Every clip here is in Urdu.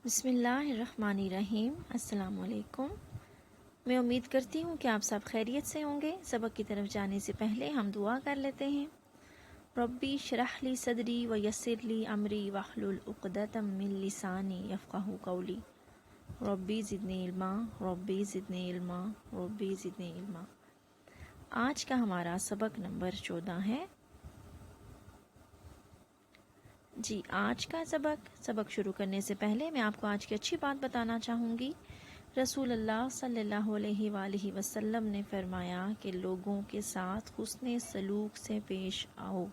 بسم اللہ الرحمن الرحیم۔ السلام علیکم۔ میں امید کرتی ہوں کہ آپ سب خیریت سے ہوں گے۔ سبق کی طرف جانے سے پہلے ہم دعا کر لیتے ہیں۔ ربی اشرح لی صدری ویسر لی امری واحلل عقدۃ من لسانی یفقہوا قولی۔ ربی زدنی علما، ربی زدنی علما، ربی زدنی علما۔ آج کا ہمارا سبق نمبر 14 ہے۔ جی آج کا سبق شروع کرنے سے پہلے میں آپ کو آج کی اچھی بات بتانا چاہوں گی۔ رسول اللہ صلی اللہ علیہ وآلہ وسلم نے فرمایا کہ لوگوں کے ساتھ حسن سلوک سے پیش آؤ،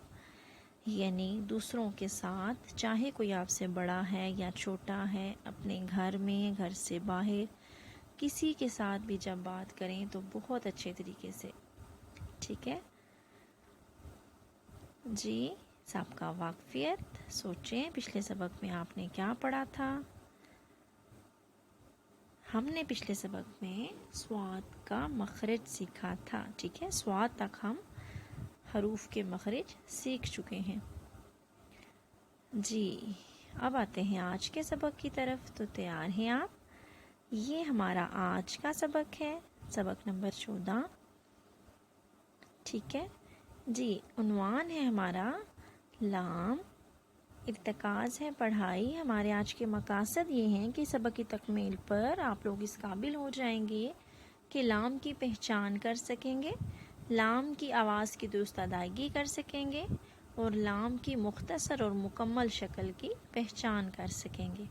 یعنی دوسروں کے ساتھ چاہے کوئی آپ سے بڑا ہے یا چھوٹا ہے، اپنے گھر میں، گھر سے باہر، کسی کے ساتھ بھی جب بات کریں تو بہت اچھے طریقے سے، ٹھیک ہے جی۔ سابقہ واقفیت، سوچیں پچھلے سبق میں آپ نے کیا پڑھا تھا۔ ہم نے پچھلے سبق میں صاد کا مخرج سیکھا تھا، ٹھیک ہے، صاد تک ہم حروف کے مخرج سیکھ چکے ہیں۔ جی اب آتے ہیں آج کے سبق کی طرف، تو تیار ہیں آپ؟ یہ ہمارا آج کا سبق ہے، سبق نمبر 14، ٹھیک ہے جی۔ عنوان ہے ہمارا لام، ارتکاز ہے پڑھائی۔ ہمارے آج کے مقاصد یہ ہیں کہ سبق کی تکمیل پر آپ لوگ اس قابل ہو جائیں گے کہ لام کی پہچان کر سکیں گے، لام کی آواز کی درست ادائیگی کر سکیں گے، اور لام کی مختصر اور مکمل شکل کی پہچان کر سکیں گے۔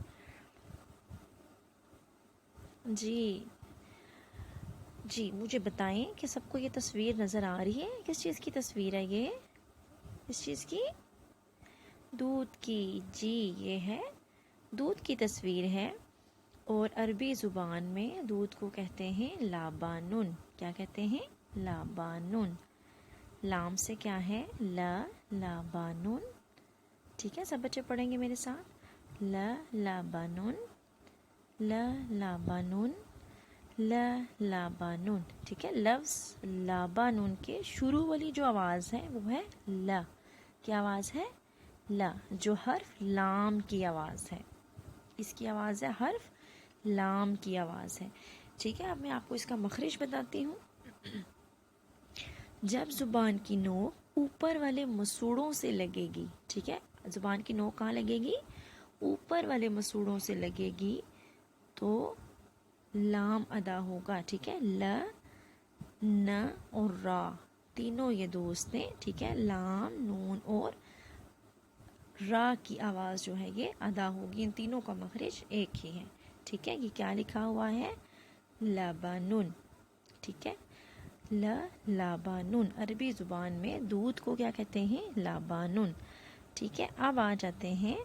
جی مجھے بتائیں کہ سب کو یہ تصویر نظر آ رہی ہے؟ کس چیز کی تصویر ہے یہ؟ اس چیز کی؟ دودھ کی، جی یہ ہے دودھ کی تصویر ہے، اور عربی زبان میں دودھ کو کہتے ہیں لابانن۔ کیا کہتے ہیں؟ لابانن۔ لام سے کیا ہے؟ لابانن، ٹھیک ہے، سب بچے پڑھیں گے میرے ساتھ، لابانن، لابانن، لابانن، ٹھیک ہے۔ لفظ لابانن کے شروع والی جو آواز ہے وہ ہے لا۔ کیا آواز ہے؟ لا، جو حرف لام کی آواز ہے، اس کی آواز ہے حرف لام کی آواز ہے، ٹھیک ہے۔ اب میں آپ کو اس کا مخرج بتاتی ہوں۔ جب زبان کی نوک اوپر والے مسوڑوں سے لگے گی، ٹھیک ہے، زبان کی نوک کہاں لگے گی؟ اوپر والے مسوڑوں سے لگے گی تو لام ادا ہوگا، ٹھیک ہے۔ ل، ن اور را تینوں یہ دوست ہیں، ٹھیک ہے۔ لام، نون اور را کی آواز جو ہے یہ ادا ہوگی، ان تینوں کا مخرج ایک ہی ہے، ٹھیک ہے۔ یہ کیا لکھا ہوا ہے؟ لبنن، ٹھیک ہے، لبنن۔ عربی زبان میں دودھ کو کیا کہتے ہیں؟ لبنن، ٹھیک ہے۔ اب آ جاتے ہیں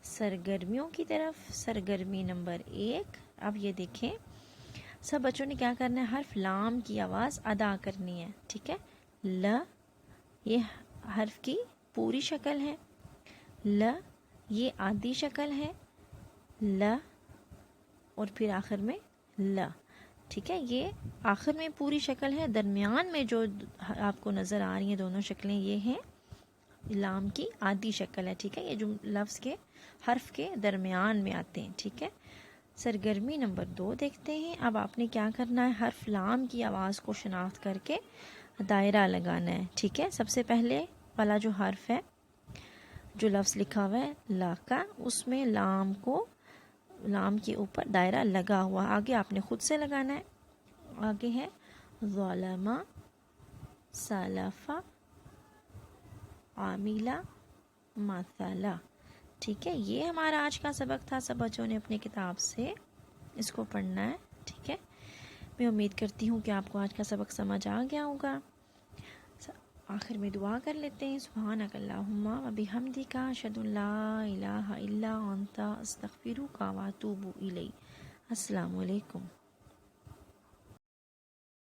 سرگرمیوں کی طرف۔ سرگرمی نمبر 1، اب یہ دیکھیں سب بچوں نے کیا کرنا ہے؟ حرف لام کی آواز ادا کرنی ہے، ٹھیک ہے۔ ل، یہ حرف کی پوری شکل ہے، ل یہ آدھی شکل ہے، ل اور پھر آخر میں ل، ٹھیک ہے۔ یہ آخر میں پوری شکل ہے، درمیان میں جو آپ کو نظر آ رہی ہیں دونوں شکلیں یہ ہیں لام کی آدھی شکل ہے، ٹھیک ہے۔ یہ جو لفظ کے حرف کے درمیان میں آتے ہیں، ٹھیک ہے۔ سرگرمی نمبر 2 دیکھتے ہیں۔ اب آپ نے کیا کرنا ہے؟ حرف لام کی آواز کو شناخت کر کے دائرہ لگانا ہے، ٹھیک ہے۔ سب سے پہلے والا جو حرف ہے، جو لفظ لکھا ہوا ہے لا کا، اس میں لام کو، لام کے اوپر دائرہ لگا ہوا، آگے آپ نے خود سے لگانا ہے۔ آگے ہے ظلم، سلف، عاملہ، مثلا، ٹھیک ہے۔ یہ ہمارا آج کا سبق تھا، سب بچوں نے اپنی کتاب سے اس کو پڑھنا ہے، ٹھیک ہے۔ میں امید کرتی ہوں کہ آپ کو آج کا سبق سمجھ آ گیا ہوگا۔ آخر میں دعا کر لیتے ہیں۔ سبحانک اللہم و بحمدک، اشہد ان لا الہ الا انت، استغفرک و اتوب الیک۔ السلام علیکم۔